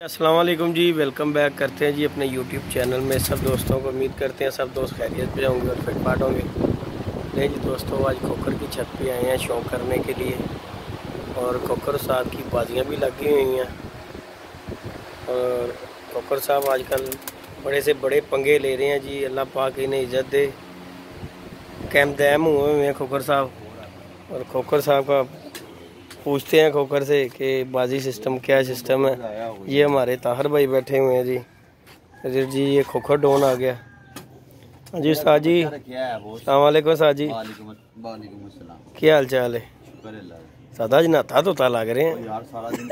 अस्सलाम वालेकुम जी, welcome back करते हैं जी अपने YouTube चैनल में सब दोस्तों को। उम्मीद करते हैं सब दोस्त खैरियत पे होंगे और फिट फाट होंगे। नहीं जी दोस्तों, आज खोखर की छत पे आए हैं शौक करने के लिए और खोखर साहब की बाजियाँ भी लगी हुई हैं। और खोखर साहब आजकल बड़े से बड़े पंगे ले रहे हैं जी। अल्लाह पाक इन्हें इज़्ज़त दे, कैम दैम हुए हुए हैं खोखर साहब। और खोखर साहब का पूछते हैं खोखर से कि बाजी सिस्टम क्या सिस्टम है। ये हमारे ताहर भाई बैठे हुए हैं जी। जी ये खोखर डोन आ गया जी। उस्ताद जी अस्सलाम वालेकुम। उस्ताद जी क्या हाल चाल है? सादा जी नहाता धोता लग रहे हैं यार, सारा दिन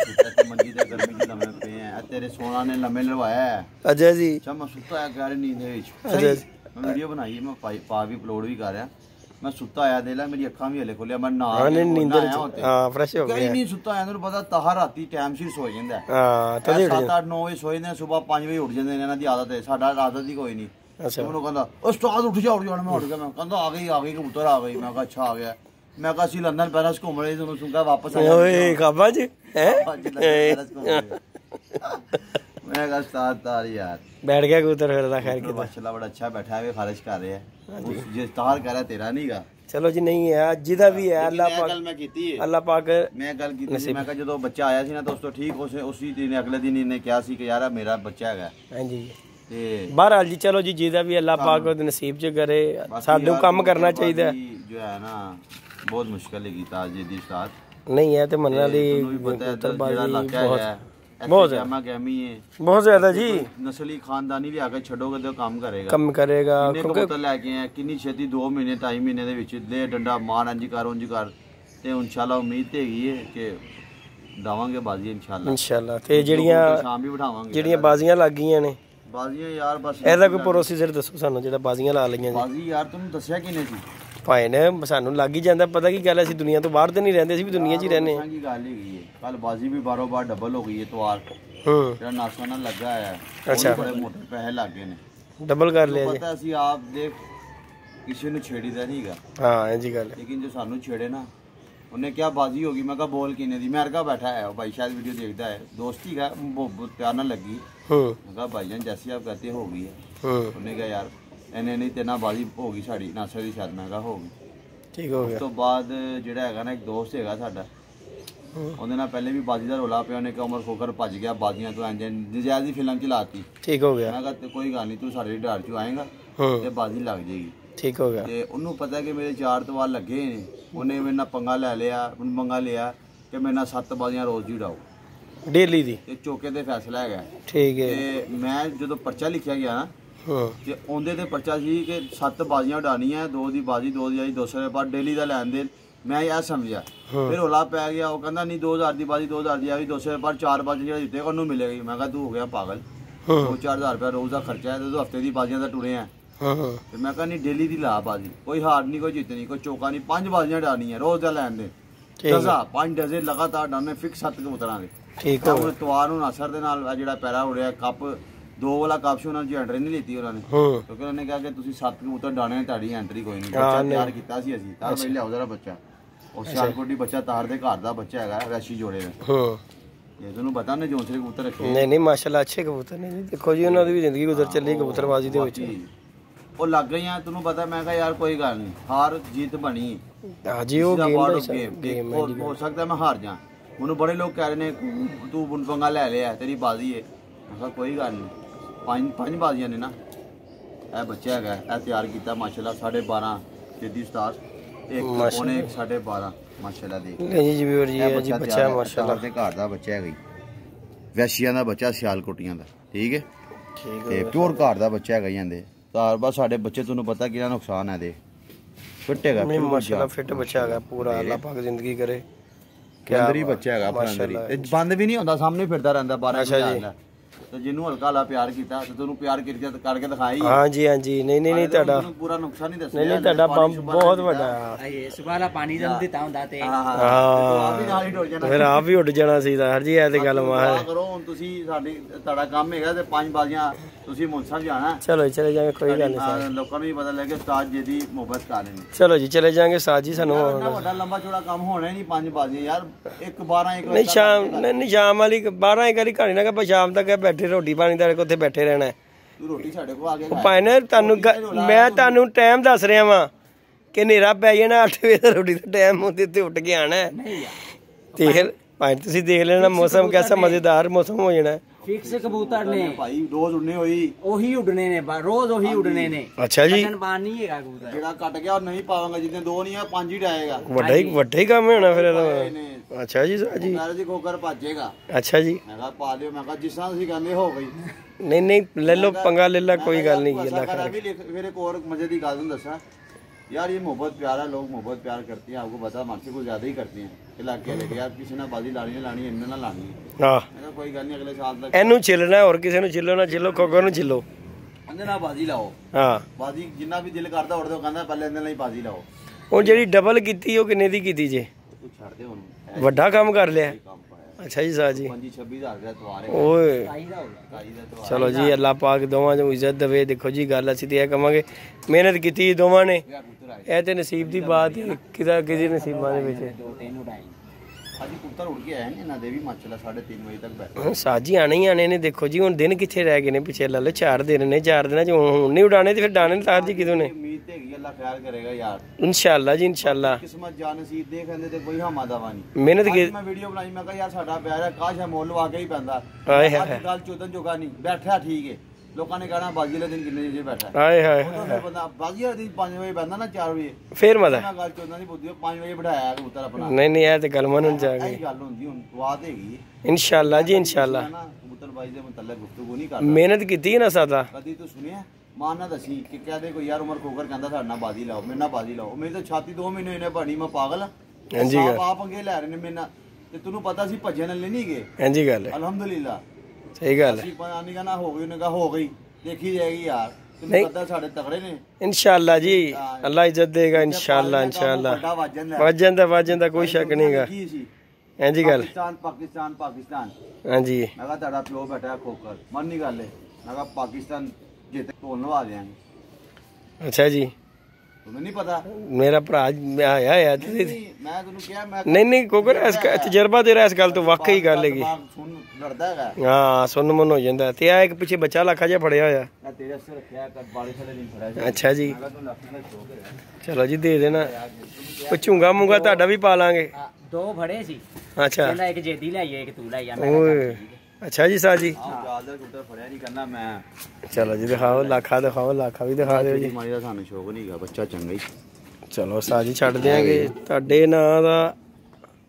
मंजी ते गर्मी च लम्मे पे हैं। तेरे सोना ने लम्मे लवाया है। अच्छा जी, मैं सुता है गहरी नींद विच। अच्छा मैं वीडियो बनाई, मैं पा भी अपलोड भी कर रहा। मैं सुता आया, देख ला मेरी अखां भी हले खोलिया। मैं नहा नींद फ्रेश हो गया। नहीं सुता आया, तेन पता ताहा राती टाइम सिर सो जांदा है। 7-8-9 बजे सोए ने, सुबह 5 बजे उठ जांदे ने। इन्हां दी आदत है, साडा आदत ही कोई नहीं। अच्छा मैनूं कहंदा उस्ताद उठ जा। मैं उठ गया। मैं कहंदा आ गई कबूतर आ गई। मैं कहा अच्छा आ गया। मैं कहा असं लंदन पैरिस घूम रहे थे, सुनगा वापस आया। मैं कहा उस्ताद तार यार बैठ गया कबूतर। खैर के माशाल्लाह बड़ा अच्छा बैठा है, खारिज कर रहे हैं। जे तार कह रहा तेरा नहीं गा। चलो जी, नहीं है जिदा भी है अल्लाह पाक। अल्लाह पाक मैं गल की मैं कहा जो बच्चा आया सी ना दोस्तों, ठीक उसी दिन अगले दिन इन्हें कहा सी कि यार मेरा बच्चा है। हां जी बहरहाल जी, चलो जी जिदा भी अल्लाह पाक नसीब च करे। साडू काम करना चाहिए जो है ना, बहुत मुश्किल है गीता जी दी साथ नहीं है ते मनना दी बहुत ज्यादा जी। नस्ली खानदानी भी आके छड़ोगे तो काम करेगा कबूतर लैके आए किन्नी छेती 2 महीने 2.5 महीने दे विच ले डंडा मार इंज कर ते इंशाल्लाह उम्मीद ते हैगी है कि दावांगे बाजी इंशाल्लाह ते शाम भी बिठावांगे। जेड़ियां बाजियां लग गईयां ने बाजियां यार, बस एदा कोई प्रोसीजर दसो सानू जेड़ा बाजियां ला लईयां। बाजी यार तुम दस्या किने सी भाई ने सानू लग ही जांदा पता की गल। असीं दुनिया तो बाहर ते नहीं रहंदे, असीं भी दुनिया च ही रहने हैं। की गल हैगी है, कल बाजी भी बारों बार डबल हो गई है। तवार जेड़ा नासा ना लगा है, अच्छा बड़े मोटे पैसे लग गए ने, डबल कर लिया जी। पता असीं आप देख किसी ने छेड़ीदा नहीं गा। हां जी गल, लेकिन जो सानू छेड़े ना उन्हें क्या बाजी होगी। मैं कहा बोल किने दी। मैं अरगा बैठा है भाई, शायद वीडियो देखता है, दोस्ती का बहुत प्यार ना लगी। मैं कहा भाईजान जैसी आप कहते हो गई है। उन्हें कहा यार इन्हें नहीं तेना बाजी होगी साड़ी नासे दी शायद। मैं कहा होगी, ठीक हो गया। उस तो बाद जेड़ा हैगा ना एक दोस्त हैगा साडा, ਉਹਦੇ ਨਾਲ ਪਹਿਲੇ ਵੀ ਬਾਜੀ ਦਾ ਰੋਲਾ ਪਿਆ। ਉਹਨੇ ਕਿ ਉਮਰ ਖੋਖਰ ਭੱਜ ਗਿਆ ਬਾਜੀਆਂ ਤੋਂ, ਇੰਜ ਨਜਾਇਜ਼ ਦੀ ਫਿਲਮ ਚਲਾਤੀ। ਠੀਕ ਹੋ ਗਿਆ। ਮੈਂ ਕਿਹਾ ਕੋਈ ਗੱਲ ਨਹੀਂ, ਤੂੰ ਸਾਡੇ ਡਰ ਚੋਂ ਆਏਗਾ ਤੇ ਬਾਜੀ ਲੱਗ ਜਾਏਗੀ। ਠੀਕ ਹੋ ਗਿਆ। ਤੇ ਉਹਨੂੰ ਪਤਾ ਕਿ ਮੇਰੇ 4 ਤਵਾਰ ਲੱਗੇ ਨੇ। ਉਹਨੇ ਮੇਰੇ ਨਾਲ ਪੰਗਾ ਲੈ ਲਿਆ ਕਿ ਮੇਰੇ ਨਾਲ 7 ਬਾਜ਼ੀਆਂ ਰੋਜ਼ ਦੀ ਉਡਾਓ ਡੇਲੀ ਦੀ। ਤੇ ਚੌਕੇ ਤੇ ਫੈਸਲਾ ਹੈਗਾ। ਠੀਕ ਹੈ। ਤੇ ਮੈਂ ਜਦੋਂ ਪਰਚਾ ਲਿਖਿਆ ਗਿਆ ਨਾ ਤੇ ਉਹਦੇ ਤੇ ਪਰਚਾ ਸੀ ਕਿ 7 ਬਾਜ਼ੀਆਂ ਉਡਾਣੀਆਂ, 2 ਦੀ ਬਾਜੀ 2 ਦੀ ਆਈ 200 ਰੁਪਏ ਡੇਲੀ ਦਾ ਲੈਣ ਦੇਣ। मैं यह समझा, फिर रौला पै गया। वो कहता नहीं 2000 की बाजी 2000 की आई 200 रुपये 4 बाजी जो जितेगा उन्होंने मिलेगी। मैं कहा तू हो गया पागल, 2-4 हज़ार रुपया रोज़ का खर्चा है, तो हफ्ते की बाजियां तो टुरे हैं। तो मैं कहा नहीं डेली की ला बाजी, कोई हार नहीं कोई जितनी कोई चौका नहीं। 5 बाजियां डालनी है रोज़ का लैन देन, 5 डजे लगातार डालने फिक्स 7 कबूतरां दे। ठीक है। तवार हूँ असर दे नाल जिहड़ा पैरा उड़िया कप 2 वाला कप से उन्होंने एंट्री नहीं लीती उन्होंने, क्योंकि उन्होंने कहा कि तुसीं 7 कबूतर डालने ताड़ी एंट्री कोई नहीं। बच्चा तैयार किया सी असीं तार पहले लियाओ जरा बच्चा। और सियालकोटी बच्चा तार दे घर दा बच्चा हैगा वैशी जोड़े दा। ये तैनूं पता ने जौंसले कबूतर रखे नहीं माशाल्लाह अच्छे कबूतर ने जी। देखो जी उन्हां दी भी जिंदगी गुजर चली कबूतरबाजी दे विच। ओ लग गईयां तैनूं पता। मैं कहा यार कोई गल नहीं, हार जीत बनी। हां जी ओ गेम हो सकदा मैं हार जा। मैनूं बड़े लोग कह रहे ने तू पंगा ले लिया तेरी बाजी है। मैं कहा कोई गल नहीं, 5 बाजियां ने ना। ए बच्चा हैगा ए तैयार कीता माशाल्लाह 12.5 जदी उस्ताद एक पौने 12.5 माशाल्लाह देख जी जी व्यूअर जी बच्चा माशाल्लाह दे घर दा बच्चा है। वैशियां दा बच्चा सियालकोटियां दा। ठीक है। ते प्योर घर दा बच्चा है ਜਾਂਦੇ तार बस साडे बच्चे तैनूं पता कितना नुकसान है दे फिट हैगा माशाल्लाह फिट बच्चा हैगा पूरा। अल्लाह पाक जिंदगी करे। क्या अंदर ही बच्चा हैगा माशाल्लाह, बंद भी नहीं होंदा, सामने फिरदा रहंदा 12 अच्छा जी। ਤੇ ਜਿਹਨੂੰ ਹਲਕਾ ਹਲਾ ਪਿਆਰ ਕੀਤਾ ਤੇ ਤੈਨੂੰ ਪਿਆਰ ਕਰਕੇ ਦਿਖਾਈ। ਹਾਂਜੀ ਹਾਂਜੀ, ਨਹੀਂ ਤੁਹਾਡਾ ਪੂਰਾ ਨੁਕਸਾਨ ਨਹੀਂ ਦੱਸਿਆ। ਨਹੀਂ ਤੁਹਾਡਾ ਬੰਬ ਬਹੁਤ ਵੱਡਾ ਆ। ਇਹ ਸੁਬਾਲਾ ਪਾਣੀ ਜਲ ਦਿੱਤਾ ਹੁੰਦਾ ਤੇ ਆਪ ਵੀ ਨਾਲ ਹੀ ਡੁੱਲ ਜਾਣਾ, ਫਿਰ ਆਪ ਵੀ ਉੱਡ ਜਾਣਾ ਸੀ ਸਰ ਜੀ। ਇਹ ਤੇ ਗੱਲ ਮਾਰ ਕਰੋ ਹੁਣ ਤੁਸੀਂ ਤੁਹਾਡਾ ਕੰਮ ਹੈਗਾ ਤੇ 5 ਬਾਜ਼ੀਆਂ ਤੁਸੀਂ ਮੁਨਸਫ ਜਾਣਾ। ਚਲੋ ਚਲੇ ਜਾਵਾਂਗੇ, ਕੋਈ ਗੱਲ ਨਹੀਂ। ਲੋਕਾਂ ਨੂੰ ਵੀ ਪਤਾ ਲੱਗੇ ਉਸਤਾਦ ਜੀ ਦੀ ਮੁਹੱਬਤ ਕਰ ਰਹੇ ਨੇ। ਚਲੋ ਜੀ ਚਲੇ ਜਾਵਾਂਗੇ ਉਸਤਾਦ ਜੀ। ਸਾਨੂੰ ਵੱਡਾ ਲੰਬਾ ਚੌੜਾ ਕੰਮ ਹੋਣਾ ਹੀ ਨਹੀਂ 5 ਬਾਜ਼ੀਆਂ ਯਾਰ। 1-12 ਨਹੀਂ ਸ਼ਾਮ ਵਾਲੀ 12 ਇੱਕ ਵਾਲੀ ਕਹਾਣੀ ਨਾ ਕਿ ਸ਼ਾਮ ਤੱਕ ਬੈਠੇ ਰੋਟੀ ਪਾਣੀ ਦਾ ਉੱਥੇ ਬੈਠੇ ਰਹਿਣਾ। ਤੂੰ ਰੋਟੀ ਸਾਡੇ ਕੋਲ ਆ ਕੇ ਭਾਈ ਨੇ ਮੈਂ ਤੁਹਾਨੂੰ ਟਾਈਮ ਦੱਸ ਰਿਹਾ ਵਾਂ ਕਿ ਹਨੇਰਾ ਪੈ ਜਾਣਾ 8 ਵਜੇ ਦਾ ਰੋਟੀ ਦਾ ਟਾਈਮ ਹੁੰਦੇ ਤੇ ਉੱਠ ਕੇ ਆਣਾ। ਦੇਖ ਭਾਈ ਤੁਸੀਂ ਦੇਖ ਲੈਣਾ ਮੌਸਮ कैसा मजेदार मौसम हो जाना। ਫਿਕਸ ਕਬੂਤਰ ਨੇ ਭਾਈ ਰੋਜ਼ ਉੜਨੇ ਹੋਈ ਉਹੀ ਉਡਣੇ ਨੇ, ਰੋਜ਼ ਉਹੀ ਉਡਣੇ ਨੇ। ਅੱਛਾ ਜੀ, ਪਾਣ ਨਹੀਂ ਹੈਗਾ ਕਬੂਤਰ। ਜਿਹੜਾ ਕੱਟ ਗਿਆ ਉਹ ਨਹੀਂ ਪਾਵਾਂਗਾ, ਜਿੱਦਾਂ 2 ਨਹੀਂ ਆ 5 ਹੀ ਡਾਏਗਾ। ਵੱਡਾ ਹੀ ਕੰਮ ਹੋਣਾ ਫਿਰ ਇਹਦਾ। ਅੱਛਾ ਜੀ ਸਰ ਜੀ, ਮੇਰੇ ਜੀ ਕੋਕਰ ਭੱਜੇਗਾ। ਅੱਛਾ ਜੀ, ਮੈਂ ਕਿਹਾ ਪਾ ਲਿਓ। ਮੈਂ ਕਿਹਾ ਜਿਸ ਤਰ੍ਹਾਂ ਤੁਸੀਂ ਕਹਿੰਦੇ ਹੋ ਗਈ। ਨਹੀਂ ਲੈ ਲਓ ਪੰਗਾ ਲੈ ਲਾ, ਕੋਈ ਗੱਲ नहीं। अल्लाह खैर। फिर एक और मजे की गल दसा यार, ये मोहब्बत प्यार है, लोग मोहब्बत प्यार करते हैं। आपको पता मार्केट कुछ ज्यादा ही करते हैं इलाके लेके। यार किसी ने बाजी लानी है लानी, इन्हें ना लानी है। हाँ कोई गल नहीं, अगले साल तक ਇਹਨੂੰ ਛਿੱਲਣਾ और ਕਿਸੇ ਨੂੰ ਛਿੱਲੋ ਨਾ ਛਿੱਲੋ, ਕੋਕਰ ਨੂੰ ਛਿੱਲੋ। ਇਹਦੇ ਨਾਲ ਬਾਜੀ ਲਾਓ। ਹਾਂ ਬਾਜੀ ਜਿੰਨਾ ਵੀ ਦਿਲ ਕਰਦਾ ਉੜਦੇ ਕਹਿੰਦਾ ਪਹਿਲੇ ਇਹਦੇ ਨਾਲ ਹੀ ਬਾਜੀ ਲਾਓ। ਉਹ ਜਿਹੜੀ ਡਬਲ ਕੀਤੀ ਉਹ ਕਿੰਨੇ ਦੀ ਕੀਤੀ ਜੇ? ਤੂੰ ਛੱਡ ਦੇ ਉਹਨੂੰ, ਵੱਡਾ ਕੰਮ ਕਰ ਲਿਆ। ਕੰਮ ਪਾਇਆ। ਅੱਛਾ ਜੀ ਸਾਹ ਜੀ, 25-26 ਹਜ਼ਾਰ ਦਾ ਤਵਾਰ ਹੈ। ਓਏ ਕਾਈ ਦਾ ਤਵਾਰ। ਚਲੋ ਜੀ, ਅੱਲਾਹ ਪਾਕ ਦੋਵਾਂ ਨੂੰ ਇੱਜ਼ਤ ਦੇਵੇ। ਦੇਖੋ ਜੀ ਗੱਲ ਅਸੀਂ ਤੇ ਇਹ ਕਵਾਂਗੇ, ਮਿਹਨਤ ਕੀਤੀ ਦੋਵਾਂ ਨੇ। ਇਹ ਤੇ ਨਸੀਬ ਦੀ ਬਾਤ ਹੈ, ਕਿਸੇ ਨਸੀਬਾਂ ਦੇ ਵਿੱਚ। 2-3 ਉਡਾਈ ਅੱਜ ਪੁੱਤਰ ਉੜ ਕੇ ਆਏ ਨੇ ਇਹਨਾਂ ਦੇ ਵੀ ਮਾਸ਼ਾਅੱਲਾ 3:30 ਵਜੇ ਤੱਕ ਬੈਠੇ। ਸਾਜੀ ਆਣੇ ਹੀ ਆਣੇ ਨੇ। ਦੇਖੋ ਜੀ ਹੁਣ ਦਿਨ ਕਿੱਥੇ ਰਹਿ ਗਏ ਨੇ ਪਿੱਛੇ, ਲਾ ਲਓ 4 ਦਿਨ ਨੇ। 4 ਦਿਨਾਂ ਚ ਹੁਣ ਨਹੀਂ ਉਡਾਣੇ ਤੇ ਫਿਰ ਡਾਣੇ ਨੇ ਸਾਜ ਜੀ ਕਿਦੋਂ ਨੇ? ਉਮੀਦ ਤੇ ਹੈਗੀ ਅੱਲਾਹ ਖੈਰ ਕਰੇਗਾ ਯਾਰ, ਇਨਸ਼ਾਅੱਲਾ ਜੀ ਇਨਸ਼ਾਅੱਲਾ। ਕਿਸਮਤ ਜਾਨ ਨਸੀਬ ਦੇ ਕਹਿੰਦੇ ਤੇ ਕੋਈ ਹਮਾ ਦਵਾ ਨਹੀਂ। ਮਿਹਨਤ ਕੀ ਮੈਂ ਵੀਡੀਓ ਬਣਾਈ, ਮੈਂ ਕਿਹਾ ਯਾਰ ਸਾਡਾ ਪਿਆਰ ਹੈ, ਕਾਸ਼ ਹੈ ਮੁੱਲ ਵਾਕਈ ਹੀ ਪੈਂਦਾ। ਹਾਏ ਹਾਏ ਅੱਜ ਗੱਲ ਚੋਦਨ ਜੋਗਾ ਨਹੀਂ ਬੈਠਾ, ਠੀਕ ਹੈ। ਲੋਕਾਂ ਨੇ ਕਹਿਣਾ ਬਾਜੀ ਵਾਲੇ ਦਿਨ ਕਿੰਨੇ ਵਜੇ ਬੈਠਾ। ਹਾਏ ਹਾਏ ਉਦੋਂ ਫਿਰ ਬੰਦਾ ਬਾਜੀ ਵਾਲੇ ਦਿਨ 5 ਵਜੇ ਬੈਠਾ ਨਾ 4 ਵਜੇ ਫੇਰ ਮਜ਼ਾ। ਮੈਂ ਗੱਲ ਚੋਦਨ ਦੀ ਬੁੱਧੀ 5 ਵਜੇ ਬਿਠਾਇਆ ਕਬੂਤਰ ਆਪਣਾ। ਨਹੀਂ ਇਹ ਤੇ ਗੱਲ ਮੰਨਣ ਜਾ ਗਈ। ਇਹ ਗੱਲ ਹੁੰਦੀ ਹੁਣ ਬਾਤ ਹੈਗੀ ਇਨਸ਼ਾਅੱਲਾ ਜੀ ਇਨਸ਼ਾਅੱਲਾ। ਕਬੂਤਰ ਬਾਜੀ ਦੇ ਮੁਤਲਕ ਗੁਫ਼ਤਗੂ ਨਹੀਂ ਕਰਦਾ। ਮਿਹਨਤ ਕੀਤੀ ਨਾ ਸਾਦਾ। ਕਦੀ ਤੂੰ ਸੁਣਿਆ ਮਾਂ ਨਾ ਦੱਸੀ ਕਿ ਕਹਦੇ ਕੋਈ ਯਾਰ ਉਮਰ ਖੋਕਰ ਕਹਿੰਦਾ ਸਾਡੇ ਨਾਲ ਬਾਜੀ ਲਾਓ, ਮੇਰੇ ਨਾਲ ਬਾਜੀ ਲਾਓ। ਮੇਰੀ ਤਾਂ ਛਾਤੀ 2 ਮਹੀਨੇ ਇਹਨੇ ਬਣੀ, ਮੈਂ ਪਾਗਲ। ਹਾਂਜੀ ਗੱਲ। ਆਪ ਪੰਗੇ ਲੈ ਰਹੇ ਨੇ ਮੇਰੇ ਨਾਲ, ਤੇ ਤੈਨੂੰ ਪਤਾ ਸੀ ਭੱਜਣ ਵਾਲੇ ਨਹੀਂ ਗਏ। ਹਾਂਜੀ ਗੱਲ ਹੈ, ਅਲਹਮਦੁਲਿਲਾ। ਸਹੀ ਗੱਲ ਹੈ। ਅਸੀਂ ਪਤਾ ਨਹੀਂ ਕਹਿੰਦਾ ਹੋ ਗਈ, ਉਹਨੇ ਕਹਾ ਹੋ ਗਈ, ਦੇਖੀ ਜਾਏਗੀ ਯਾਰ। ਤੈਨੂੰ ਪਤਾ ਸਾਡੇ ਤਗੜੇ ਨੇ ਇਨਸ਼ਾਅੱਲਾ ਜੀ, ਅੱਲਾ ਇੱਜ਼ਤ ਦੇਗਾ ਇਨਸ਼ਾਅੱਲਾ ਇਨਸ਼ਾਅੱਲਾ। ਵਾਜਨ ਦਾ ਕੋਈ ਸ਼ੱਕ ਨਹੀਂਗਾ। ਹਾਂਜੀ ਗੱਲ। ਪਾਕਿਸਤਾਨ ਹਾਂਜੀ ਮੈਂ ਕਿਹਾ ਤੁਹਾਡਾ ਪਿਓ ਬੈਠਾ ਖੋਕਰ, ਮਨ ਨਹੀਂ ਗੱਲ ਹੈ। ਮੈਂ ਕਿਹਾ ਪਾਕਿਸਤਾਨ ਜਿੱਤ ਢੋਲ ਨਵਾ ਦਿਆਂਗੇ। ਅੱਛਾ ਜੀ, ਤੁਹਾਨੂੰ ਨਹੀਂ ਪਤਾ ਮੇਰਾ ਭਰਾ ਆਇਆ ਮੈਂ ਤੈਨੂੰ ਕਿਹਾ ਮੈਂ ਨਹੀਂ ਕੋਕਰ ਤਜਰਬਾ ਤੇਰਾ ਇਸ ਗੱਲ ਤੋਂ ਵਾਕਈ ਗੱਲ ਹੈਗੀ। ਸੁਣ ਲੜਦਾ ਹੈਗਾ। ਹਾਂ ਸੁਣ ਮਨ ਹੋ ਜਾਂਦਾ। ਤੇ ਆ ਇੱਕ ਪਿੱਛੇ ਬੱਚਾ ਲੱਖਾ ਜਿਹਾ ਫੜਿਆ ਹੋਇਆ। ਮੈਂ ਤੇਰੇ ਵਾਸਤੇ ਰੱਖਿਆ ਕਰ, ਬਾੜੀ ਥਲੇ ਨਹੀਂ ਫੜਿਆ ਸੀ। ਅੱਛਾ ਜੀ, ਮੈਂ ਕਿਹਾ ਤੂੰ ਲੱਖ ਨਾਲ ਸ਼ੌਕ ਹੈ। ਚਲੋ ਜੀ ਦੇ ਦੇਣਾ। ਉਹ ਝੁੰਗਾ ਮੁੰਗਾ ਤੁਹਾਡਾ ਵੀ ਪਾ ਲਾਂਗੇ। 2 ਫੜੇ ਸੀ। ਅੱਛਾ ਕਹਿੰਦਾ ਇੱਕ ਜੇਦੀ ਲਾਈਏ, ਇੱਕ ਤੂੰ ਲਾਈਆ। ਮੈਂ ਓਏ ਅੱਛਾ ਜੀ ਸਾਹ ਜੀ, ਜਾਲਦਾ ਕੁੱਤਾ ਫੜਿਆ ਨਹੀਂ ਕਰਨਾ ਮੈਂ। ਚਲੋ ਜੀ ਦਿਖਾਓ ਲਾਖਾ, ਦਿਖਾਓ ਲਾਖਾ ਵੀ ਦਿਖਾ ਦਿਓ ਜੀ। ਮਾਰੀ ਦਾ ਸਾਨੂੰ ਸ਼ੌਕ ਨਹੀਂ ਹੈਗਾ, ਬੱਚਾ ਚੰਗਾ ਹੀ। ਚਲੋ ਸਾਹ ਜੀ ਛੱਡ ਦਿਆਂਗੇ। ਤੁਹਾਡੇ ਨਾਂ ਦਾ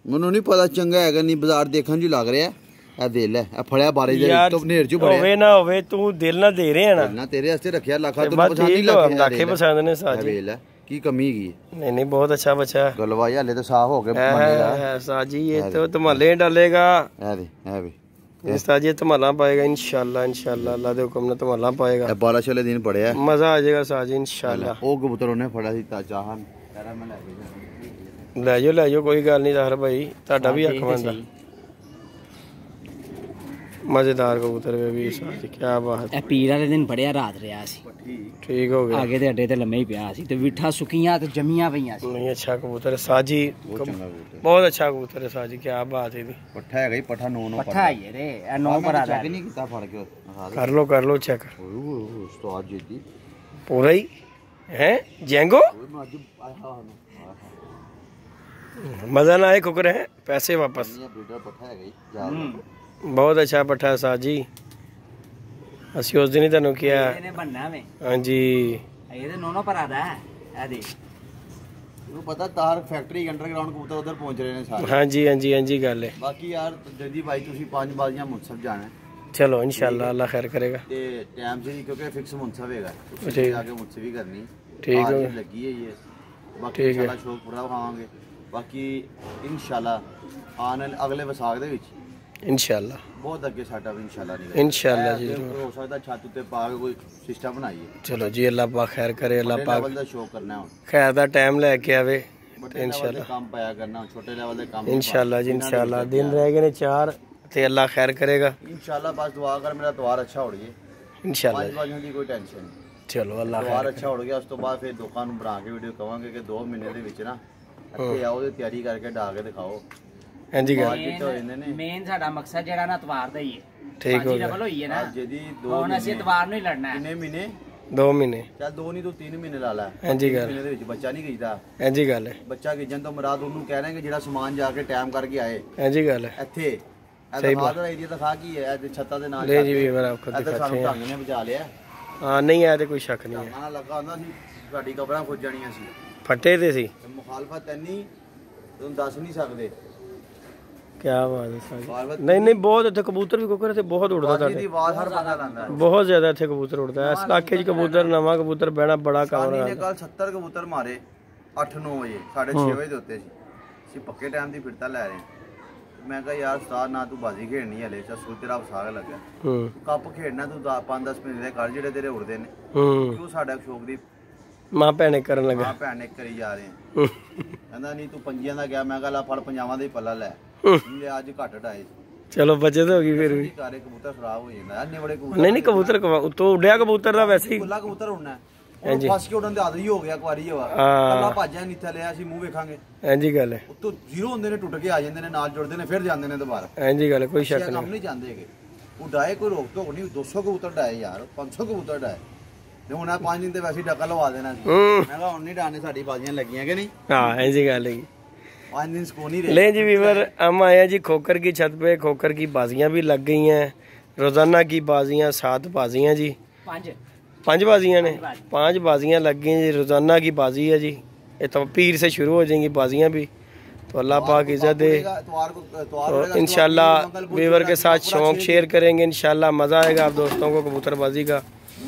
ਮੈਨੂੰ ਨਹੀਂ ਪਤਾ ਚੰਗਾ ਹੈਗਾ ਨਹੀਂ, ਬਾਜ਼ਾਰ ਦੇਖਣ ਜੀ ਲੱਗ ਰਿਹਾ। ਇਹ ਦੇ ਲੈ, ਇਹ ਫੜਿਆ ਬਾਰੇ ਦੇ ਤੋਂ ਨੇਰ ਚ ਫੜਿਆ। ਹੋਵੇ ਨਾ ਹੋਵੇ ਤੂੰ ਦਿਲ ਨਾ ਦੇ ਰਿਹਾ ਨਾ। ਨਾ ਤੇਰੇ ਵਾਸਤੇ ਰੱਖਿਆ ਲੱਖਾਂ, ਤੈਨੂੰ ਬਸ ਪਸੰਦ ਨਹੀਂ ਠੀਕ ਲੱਗਿਆ। ਲਾਖੇ ਪਸੰਦ ਨੇ ਸਾਹ ਜੀ। ਵੇਖ ਲੈ ਕੀ ਕਮੀ ਹੈਗੀ। नहीं बहुत अच्छा बच्चा है। गलवाई हले तो साफ हो गए साजी ये तो धमाले डालेगा। है भी साजी धमाला पाएगा इंशाल्लाह इंशाल्लाह, अल्लाह दे हुक्म ने धमाला पाएगा। 12 छले दिन पड़े है, मजा आ जाएगा साजी इंशाल्लाह। ओ कबूतर ने फड़ा सी चाहन ले जाओ कोई गल नहीं तार भाई, ਤੁਹਾਡਾ भी हक बनदा। मजेदार कबूतर है भी साजी, क्या बात है। पीर वाले दिन बड़िया रात रहा सी, ठीक हो गया। आगे ते अड्डे ते लम्मे ही पिया सी ते विठा सुकियां ते जमियां पईयां सी। नहीं अच्छा कबूतर है साजी, बहुत अच्छा कबूतर है साजी, क्या बात है। पट्ठा है गई, पट्ठा नो पट्ठा है रे, ए नो पर आ रहा है। नहीं किता फड़ के कर लो चेक। उस्ताद जी दी पूरा ही है जेंगो। मजा ना आए कुकर है, पैसे वापस। पट्ठा है गई, बहुत अच्छा पट्ठा है साजी। ਅਸੀਂ ਉਸ ਦਿਨ ਹੀ ਤੁਹਾਨੂੰ ਕਿਹਾ ਇਹਨੇ ਬੰਨਾ ਵੇ। ਹਾਂਜੀ ਇਹਦੇ ਨੋਨੋ ਪਰ ਆਦਾ ਹੈ ਇਹ ਦੇ। ਤੁਹਾਨੂੰ ਪਤਾ ਤਾਰ ਫੈਕਟਰੀ ਅੰਡਰਗਰਾਉਂਡ ਕਬੂਤਰ ਉਧਰ ਪਹੁੰਚ ਰਹੇ ਨੇ ਸਾਰੇ। ਹਾਂਜੀ ਹਾਂਜੀ ਹਾਂਜੀ ਗੱਲ ਹੈ। ਬਾਕੀ ਯਾਰ ਜਲਦੀ ਭਾਈ ਤੁਸੀਂ 5 ਬਾਜ਼ੀਆਂ ਮੁਨਸਫ ਜਾਣਾ। चलो इंशाल्लाह अल्लाह खैर करेगा। ਤੇ ਟਾਈਮ से क्योंकि फिक्स मुनसफ ਹੈਗਾ, ठीक ਤੁਸੀਂ ਆਗੇ ਮੁਨਸਫ ਵੀ ਕਰਨੀ। ठीक है, ਲੱਗੀ ਹੈ ਇਹ। ਬਾਕੀ ठीक है। ਸਾਡਾ ਸ਼ੌਕ ਪੂਰਾ ਖਾਵਾਂਗੇ। ਬਾਕੀ ਇਨਸ਼ਾਅੱਲਾ ਆਉਣ ਅਗਲੇ ਵਿਸਾਖ ਦੇ ਵਿੱਚ इंशाल्लाह बहुत अगे सेटअप इंशाल्लाह इंशाल्लाह जी हो सकता छत उत्ते पा के कोई सिस्टम बनाइए। चलो जी अल्लाह पाक खैर करे, अल्लाह पाक लेवल दा शो करना है खैर दा टाइम लेके आवे इंशाल्लाह काम पाया करना छोटे लेवल दे काम इंशाल्लाह जी इंशाल्लाह। दिन रह गए ने 4 ते अल्लाह खैर करेगा इंशाल्लाह। बस दुआ कर मेरा द्वार अच्छा हो गया इंशाल्लाह। 5 बजे की कोई टेंशन नहीं। चलो अल्लाह द्वार अच्छा हो गया उस तो बाद फिर दुकान बना के वीडियो कवांगे कि 2 महीने दे विच ना ਇੱਥੇ ਆਓ ਤੇ ਤਿਆਰੀ ਕਰਕੇ ਢਾ ਕੇ ਦਿਖਾਓ। ਹਾਂਜੀ ਗੱਲ ਮੇਨ ਸਾਡਾ ਮਕਸਦ ਜਿਹੜਾ ਨਾ ਤਵਾਰ ਦਾ ਹੀ ਹੈ। ਠੀਕ ਹੋ ਡਬਲ ਹੋਈ ਹੈ ਨਾ ਜਿਹਦੀ 2 ਹੁਣ ਅਸੀਂ ਤਵਾਰ ਨੂੰ ਹੀ ਲੜਨਾ ਹੈ। ਕਿੰਨੇ ਮਹੀਨੇ 2 ਮਹੀਨੇ ਚੱਲ 2 ਨਹੀਂ ਤੂੰ 3 ਮਹੀਨੇ ਲਾ ਲੈ। ਹਾਂਜੀ ਗੱਲ ਮਹੀਨੇ ਦੇ ਵਿੱਚ ਬੱਚਾ ਨਹੀਂ ਗਈਦਾ। ਹਾਂਜੀ ਗੱਲ ਹੈ ਬੱਚਾ ਗਿਜਣ ਤੋਂ ਮੁਰਾਦ ਉਹਨੂੰ ਕਹਿ ਰਹੇ ਕਿ ਜਿਹੜਾ ਸਮਾਨ ਜਾ ਕੇ ਟਾਈਮ ਕਰਕੇ ਆਏ। ਹਾਂਜੀ ਗੱਲ ਹੈ ਇੱਥੇ ਇਹ ਦਿਖਾ ਦਾ ਏਰੀਆ ਦਿਖਾ ਕੀ ਹੈ ਇਹ ਛੱਤਾਂ ਦੇ ਨਾਲ ਲੈ ਜੀ ਵੀ ਮੇਰਾ ਆਪ ਦਿਖਾਤੇ ਸਾਨੂੰ ਢੰਗ ਨੇ ਬਚਾ ਲਿਆ। ਹਾਂ ਨਹੀਂ ਆ ਤੇ ਕੋਈ ਸ਼ੱਕ ਨਹੀਂ ਹੈ। ਖਾਣਾ ਲੱਗਾ ਹੁੰਦਾ ਸੀ ਸਾਡੀ ਕਬਰਾਂ ਖੁੱਜ ਜਾਣੀਆਂ ਸੀ ਫੱਟੇ ਤੇ ਸੀ ਮੁਖਾਲਫਤ ਇੰਨੀ तुम दस नहीं सकते। क्या बात है साहब। नहीं नहीं बहुत इतने कबूतर भी कोकर इतने बहुत उड़ता था बहुत ज्यादा इतने कबूतर उड़ता है इस इलाके च कबूतर नवा कबूतर बहना बड़ा काम है। कल 70 कबूतर मारे 8-9 बजे 6:30 बजे उत्ते सी पक्के टाइम दी फिरता लै रहे। मैं कहा यार उस्ताद ना तू बाजी खेलनी हले चा सूर तेरा वसाग लगा कप खेलना तू 5-10 मिनट दे कर जेड़े तेरे उड़दे ने क्यों साडा शौक दी मां भैने करन लगा मां भैने करी जा रहे हैं कहंदा नहीं तू पंजियां दा गया मैं कहा ला फड़ पंजावां दा ही पल्ला ले ले आज घट डाए। चलो बचत होगी फिर भी सारे कबूतर खराब हो जांदा अन्ने बड़े कबूतर नहीं नहीं कबूतर तो उड़िया कबूतर दा वैसे ही खुला कबूतर उड़ना है फस के उड़न दे आदत ही हो गया कुआरी हवा अल्लाह भाजा नीचे ले ਅਸੀਂ ਮੂੰਹ ਵੇਖਾਂਗੇ। ਹਾਂਜੀ ਗੱਲ ਹੈ ਉਤੋਂ ਜ਼ੀਰੋ ਹੁੰਦੇ ਨੇ ਟੁੱਟ ਕੇ ਆ ਜਾਂਦੇ ਨੇ ਨਾਲ ਜੁੜਦੇ ਨੇ ਫਿਰ ਜਾਂਦੇ ਨੇ ਦੁਬਾਰਾ। ਹਾਂਜੀ ਗੱਲ ਕੋਈ ਸ਼ੱਕ ਨਹੀਂ ਕੰਮ ਨਹੀਂ ਜਾਂਦੇ ਹੈਗੇ ਉਹ ਡਾਏ ਕੋਈ ਰੋਕ ਟੋਕ ਨਹੀਂ 200 ਕਬੂਤਰ ਡਾਏ ਯਾਰ 500 ਕਬੂਤਰ ਡਾਏ ਤੇ ਹੁਣ ਆ 5 ਦਿਨ ਤੇ ਵੈਸੇ ਡੱਕਾ ਲਵਾ ਦੇਣਾ ਸੀ। ਮੈਂ ਕਿਹਾ ਹੁਣ ਨਹੀਂ ਡਾਣੇ ਸਾਡੀ ਬਾਜ਼ੀਆਂ ਲੱਗੀਆਂ ਕਿ नहीं। हाँ ऐसी गल है 5 दिन सुकून ही रहे। ले जी वीवर हम आए जी खोकर की छत पे खोकर की बाजियां भी लग गई हैं रोजाना की बाजियां 7 बाजियां जी 5 बाजियां ने 5 बाजियां लग गई जी रोजाना की बाजी है जी ये तो पीर से शुरू हो जाएंगी बाजियां भी तो अल्लाह पाक इज्जत दे तो इंशाल्लाह वीवर के साथ शौक शेयर करेंगे इंशाल्लाह मजा आएगा आप दोस्तों को कबूतरबाजी का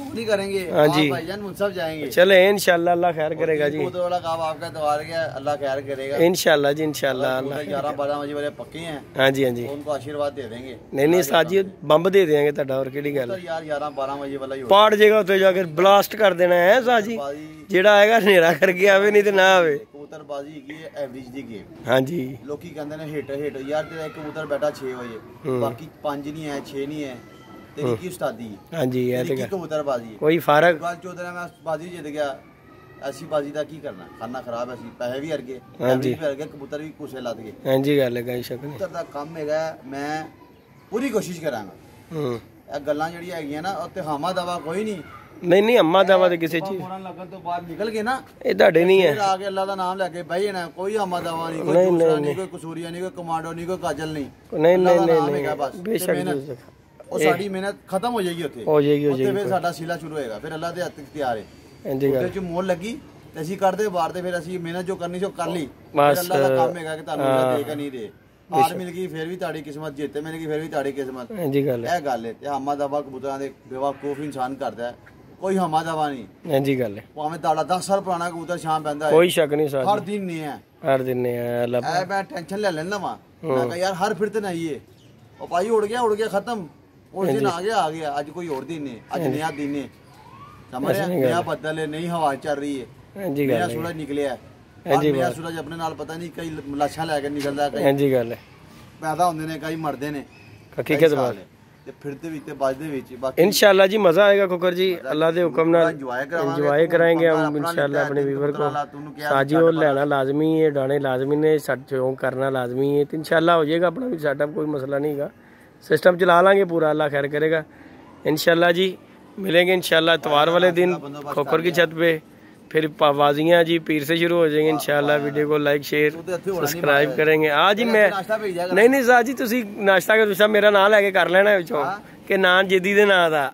नहीं करेंगे। हाँ जी भाईजान मुंसफ जाएंगे चले इंशाल्लाह अल्लाह खैर करेगा जी वाला काम आपका द्वार गया अल्लाह खैर करेगा इंशाल्लाह जी इंशाल्लाह अल्लाह 11-12 बजे वाले पक्के हैं। हाँ जी हाँ जी उनको आशीर्वाद दे देंगे। नहीं नहीं साथ जी बंब दे देंगे ਤੁਹਾਡਾ और केड़ी गल यार 11-12 बजे वाला ही पाड़ जेगा ਉੱਤੇ ਜਾ ਕੇ ਬਲਾਸਟ ਕਰ ਦੇਣਾ ਹੈ ਸਾਜੀ ਜਿਹੜਾ ਆਏਗਾ ਹਨੇਰਾ ਕਰਕੇ ਆਵੇ ਨਹੀਂ ਤੇ ਨਾ ਆਵੇ। ਕਬੂਤਰਬਾਜ਼ੀ ਕੀ ਐਵਰੇਜ ਦੀ ਗੇਮ। ਹਾਂਜੀ ਲੋਕੀ ਕਹਿੰਦੇ ਨੇ ਹਿੱਟ ਯਾਰ ਤੇਰਾ ਇੱਕ ਕਬੂਤਰ ਬੈਠਾ 6 ਵਜੇ ਬਾਕੀ 5 ਨਹੀਂ ਹੈ 6 ਨਹੀਂ ਹੈ तेरी की उस्तादी है। हाँ जी ये तो कबूतरबाजी कोई फर्क गल चौधरी मैं बाजी जित गया ऐसी बाजी का की करना खाना खराब है पैसे भी हर गए हाँ जी हर गए कबूतर भी कुछ लद गए। हाँ जी गल है कबूतर का काम है मैं पूरी कोशिश करांगा ਇਹ ਗੱਲਾਂ ਜਿਹੜੀਆਂ ਹੈਗੀਆਂ ਨਾ ਉੱਤੇ ਹਾਮਾ ਦਾਵਾ ਕੋਈ ਨਹੀਂ ਨਹੀਂ ਅੰਮਾ ਦਾਵਾ ਤੇ ਕਿਸੇ ਚੀਜ਼ ਮੋੜਨ ਲੱਗਣ ਤੋਂ ਬਾਅਦ ਨਿਕਲ ਗਏ ਨਾ ਇਹ ਤੁਹਾਡੇ ਨਹੀਂ ਹੈ ਆ ਕੇ ਅੱਲਾ ਦਾ ਨਾਮ ਲੈ ਕੇ ਬਹਿ ਜਾਣਾ ਕੋਈ ਹਾਮਾ ਦਾਵਾ ਨਹੀਂ ਕੋਈ ਦੂਸਰਾ ਨਹੀਂ ਕੋਈ ਕਸੂਰੀਆ ਨਹੀਂ ਕੋਈ ਕਮਾਂਡੋ ਨਹੀਂ ਕੋਈ ਕਾਜਲ ਨਹੀਂ ਨਹੀਂ ਨਹੀਂ ਬੇਸ਼ੱਕ ਉਹ ਸਾਡੀ ਮਿਹਨਤ ਖਤਮ ਹੋ ਜਾਏਗੀ ਉੱਥੇ ਹੋ ਜਾਏਗੀ ਫਿਰ ਸਾਡਾ ਸੀਲਾ ਸ਼ੁਰੂ ਹੋਏਗਾ ਫਿਰ ਅੱਲਾ ਦੇ ਹੱਥ ਇਖਤਿਆਰ ਹੈ ਉਹਦੇ ਚ ਮੋਹਰ ਲੱਗੀ ਤੇ ਅਸੀਂ ਕਰਦੇ ਬਾਹਰ ਤੇ ਫਿਰ ਅਸੀਂ ਮਿਹਨਤ ਜੋ ਕਰਨੀ ਸੋ ਕਰ ਲਈ ਫਿਰ ਅੱਲਾ ਦਾ ਕੰਮ ਹੈਗਾ ਕਿ ਤੁਹਾਨੂੰ ਅੱਲਾ ਦੇਗਾ ਨਹੀਂ ਦੇ ਹਾਰ ਮਿਲ ਗਈ ਫਿਰ ਵੀ ਤੁਹਾਡੀ ਕਿਸਮਤ ਜਿੱਤੇ ਮਿਲ ਗਈ ਫਿਰ ਵੀ ਤੁਹਾਡੀ ਕਿਸਮਤ ਹਾਂਜੀ ਗੱਲ ਹੈ ਇਹ ਗੱਲ ਹੈ ਤੇ ਹਾਮਾ ਦਾਵਾ ਕਬੂਤਰਾਂ ਦੇ ਬੇਵਕੂਫ ਇਨਸਾਨ ਕਰਦਾ ਹੈ ਕੋਈ ਹਾਮਾ ਦਾਵਾ ਨਹੀਂ ਹਾਂਜੀ ਗੱਲ ਹੈ ਭਾਵੇਂ ਤੁਹਾਡਾ 10 ਸਾਲ ਪੁਰਾਣਾ ਕਬੂਤਰ ਸ਼ਾਮ ਪੈਂਦਾ ਹੈ ਕੋਈ ਸ਼ੱਕ ਨਹੀਂ ਸਾਡੀ ਹਰ ਦਿਨ ਨਹੀਂ ਹੈ ਹਰ ਦਿਨ ਨਹੀਂ ਹੈ ਅੱਲਾ ਮੈਂ ਟੈਨਸ਼ਨ ਲੈ ਲੈਣਾ ਵਾ ਮੈਂ ਕਹਾਂ ਯਾਰ ਹਰ ਫਿਰ ਤੇ ਨਹੀਂ ਹੈ ਉਹ ਭਾਈ ਉੜ ਗਿਆ ਖਤਮ उस दिन आ गया आज कोई और दिन है आज नया दिन है समझ रहे नया बदल है नई हवा चल रही है नया सूरज निकलिया है नया सूरज अपने नाल पता नहीं कई लाशा लेके निकलदा कई हां जी गल है पैदा होंदे ने कई मरदे ने हकीकत बात ते फिरते विच ते बजदे विच बाकी इंशाल्लाह जी मजा आएगा कोकर जी अल्लाह दे हुक्म नाल एंजॉय कराएंगे हम इंशाल्लाह अपने व्यूअर को साजी और लेना लाजमी है डाने लाजमी ने शौक करना लाजमी है तो इंशाल्लाह हो जाएगा अपना भी सेटअप कोई मसला नहीं है सिस्टम चला लांगे पूरा अल्लाह खैर करेगा इंशाल्लाह जी मिलेंगे इंशाल्लाह इतवार वाले दिन खोखर की छत पे फिर बाजियाँ जी पीर से शुरू हो जाएंगे इंशाल्लाह वीडियो को लाइक शेयर सब्सक्राइब करेंगे आज ही मैं नहीं साहब जी तुसी नाश्ता का दूसरा मेरा नाम लैके कर लेना विचों कि नान जिद्दी दे नां दा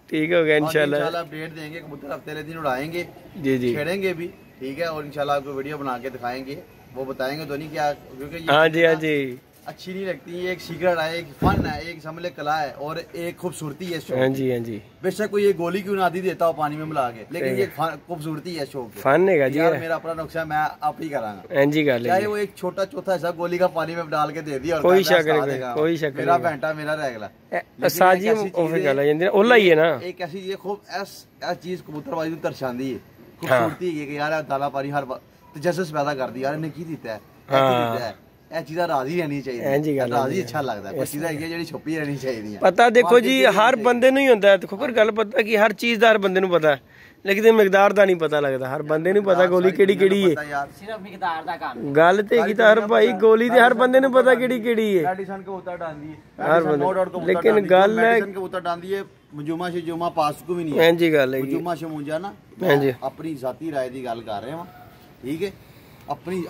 ठीक हो गया इंशाल्लाह अपडेट देंगे कबूतर हफ्ते वाले दिन उड़ाएंगे जी जी छेड़ेंगे भी ठीक है और इंशाल्लाह आपको वीडियो बना के दिखाएंगे वो बताएंगे तो नहीं क्या क्योंकि हाँ जी अच्छी नहीं लगती। एक सीक्रेट है, एक फन है, एक समझ ले कला है और एक खूबसूरती है शो। हाँ जी हाँ जी। बेशक कोई ये गोली क्यों ना दी देता हो पानी में मिला के, लेकिन ये खूबसूरती है शो की। फन है जी यार मेरा अपना नुस्खा मैं आप ही करांगा। हाँ जी गल चाहे वो एक छोटा चौथा ऐसा गोली का पानी में डाल के दे दिया, कोई शक नहीं, कोई शक मेरा घंटा मेरा रहेगा। साजी ओफे गल है जिंदे ओला ही है ना। एक ऐसी ये खूब ऐस चीज कबूतरबाजी ਨੂੰ ਦਰਸਾਉਂਦੀ ਹੈ, खूबसूरती है कि यार दाला पानी हर तजस्सुस पैदा कर दी यार इन्हें की दिता है, ਇਹ ਚੀਜ਼ਾਂ ਰਾਜ਼ੀ ਰਹਿਣੀ ਚਾਹੀਦੀ ਹੈ। ਰਾਜ਼ੀ ਅੱਛਾ ਲੱਗਦਾ, ਕੋਈ ਚੀਜ਼ਾਂ ਹੈਗੀਆਂ ਜਿਹੜੀ ਛੁਪੀ ਰਹਿਣੀ ਚਾਹੀਦੀਆਂ। ਪਤਾ ਦੇਖੋ ਜੀ ਹਰ ਬੰਦੇ ਨੂੰ ਹੀ ਹੁੰਦਾ, ਦੇਖੋ ਕੋਈ ਗੱਲ ਪਤਾ ਕਿ ਹਰ ਚੀਜ਼ ਦਾ ਹਰ ਬੰਦੇ ਨੂੰ ਪਤਾ, ਲੇਕਿਨ ਮਿਕਦਾਰ ਦਾ ਨਹੀਂ ਪਤਾ ਲੱਗਦਾ। ਹਰ ਬੰਦੇ ਨੂੰ ਪਤਾ ਗੋਲੀ ਕਿਹੜੀ ਕਿਹੜੀ ਹੈ, ਸਿਰਫ ਮਿਕਦਾਰ ਦਾ ਕੰਮ। ਗੱਲ ਤੇ ਕੀ ਤਾਂ ਹਰ ਭਾਈ ਗੋਲੀ ਤੇ ਹਰ ਬੰਦੇ ਨੂੰ ਪਤਾ ਕਿਹੜੀ ਕਿਹੜੀ ਹੈ। ਮੈਡੀਸਨ ਕਬੂਤਰ ਡਾਂਦੀ ਹੈ ਹਰ ਬੰਦੇ, ਲੇਕਿਨ ਗੱਲ ਹੈ ਮੈਡੀਸਨ ਕਬੂਤਰ ਡਾਂਦੀ ਹੈ ਮਜੂਮਾ ਸ਼ਜੂਮਾ ਪਾਸ ਕੋ ਵੀ ਨਹੀਂ ਹਾਂ ਜੀ ਗੱਲ ਹੈ ਜੀ। ਮਜੂਮਾ ਸ਼ਮੂਜਾ ਨਾ ਆਪਣੀ ਜ਼ਾਤੀ ਰਾਏ ਦੀ ਗੱਲ ਕਰ ਰਿਹਾ ਹਾਂ, ਠੀਕ ਹੈ। ਆਪਣੀ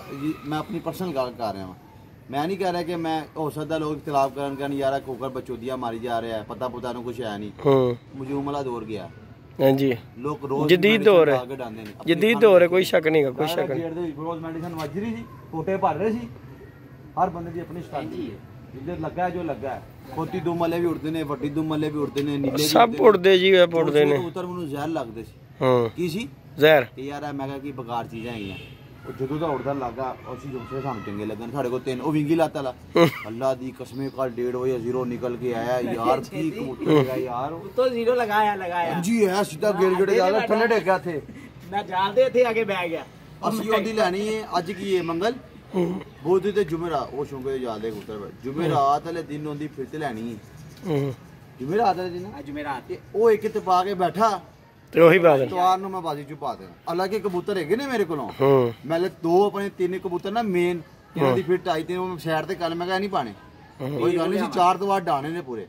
ਮੈਂ ਆਪਣੀ ਪਰਸਨਲ ਗੱਲ ਕਰ ਰਿਹਾ ਹਾਂ। मैं नहीं कह रहा कि मैं हो सकता लोग इख्तिलाफ करन यार खोकर बचौदिया मारी जा रहा है, पता पुता कुछ है नहीं। मजूम वाला दौर गया। हाँ जी लोग रोज जदीद दौर है, जदीद दौर है, कोई शक नहीं, कोई शक नहीं। रोज मेडिसिन वज रही थी, पोटे भर रहे सी, हर बंदे की अपनी स्ट्रैटेजी है। जिधर लगा है जो लगा है, खोती दो मले भी उड़ते ने, वड्डी दो मले भी उड़ते ने, नीले सब उड़ते जी उड़ते ने। कबूतर मैनू जहर लगदे सी। हां की सी जहर कि यार मैं कहा कि बेकार चीज़ां हैगियां। ਜਦੋਂ ਦਾ ਉੜਦਾ ਲੱਗਾ ਅਸੀਂ ਦੂਸਰੇ ਸਾਨੂੰ ਚੰਗੇ ਲੱਗਣ। ਸਾਡੇ ਕੋਲ ਤਿੰਨ ਉਹ ਵਿੰਗੀ ਲੱਤ ਵਾਲਾ ਅੱਲਾ ਦੀ ਕਸਮੇ ਕੱਲ 1:30 ਵਜੇ 0 ਨਿਕਲ ਕੇ ਆਇਆ ਯਾਰ। ਕੀ ਕਬੂਤਰ ਹੈਗਾ ਯਾਰ, ਉੱਤੋਂ 0 ਲਗਾਇਆ ਜੀ ਹੈ ਸਿੱਧਾ ਗੇੜ ਜਾ ਕੇ ਥੱਲੇ ਡਿੱਗ ਗਿਆ। ਇੱਥੇ ਮੈਂ ਜਾਲਦੇ ਇੱਥੇ ਆ ਕੇ ਬਹਿ ਗਿਆ। ਅਸੀਂ ਉਹਦੀ ਲੈਣੀ ਹੈ। ਅੱਜ ਕੀ ਹੈ ਮੰਗਲ ਬੁੱਧ ਤੇ ਜੁਮੇਰਾ, ਉਹ ਸ਼ੁੰਗੇ ਜਾਲਦੇ ਕਬੂਤਰ ਜੁਮੇਰਾਤ ਵਾਲੇ ਦਿਨ ਉਹਦੀ ਫਿਰ ਤੇ ਲੈਣੀ ਹੈ। ਜੁਮੇਰਾਤ ਵਾਲੇ ਦਿਨ ਜੁਮੇਰਾਤ ਉਹ ਇੱਕ ਤੇ ਪਾ ਕੇ ਬੈਠਾ ਤੇ ਉਹੀ ਬਾਤ ਤਵਾਰ ਨੂੰ ਮੈਂ ਬਾਜ਼ੀ ਚ ਪਾ ਦੇਣਾ। ਹਾਲਾਂਕਿ ਕਬੂਤਰ ਹੈਗੇ ਨੇ ਮੇਰੇ ਕੋਲੋਂ, ਮੈਂ ਦੋ ਆਪਣੇ ਤਿੰਨ ਕਬੂਤਰ ਨਾ ਮੇਨ ਇਹਨਾਂ ਦੀ ਫਿੱਟ ਆਈ ਤੇ ਉਹ ਸਾਈਡ ਤੇ ਕਰ ਮੈਂ ਕਿਹਾ ਨਹੀਂ ਪਾਣੇ, ਕੋਈ ਗੱਲ ਨਹੀਂ ਸੀ। 4 ਤੋਂ ਬਾਅਦ ਡਾਣੇ ਨੇ ਪੂਰੇ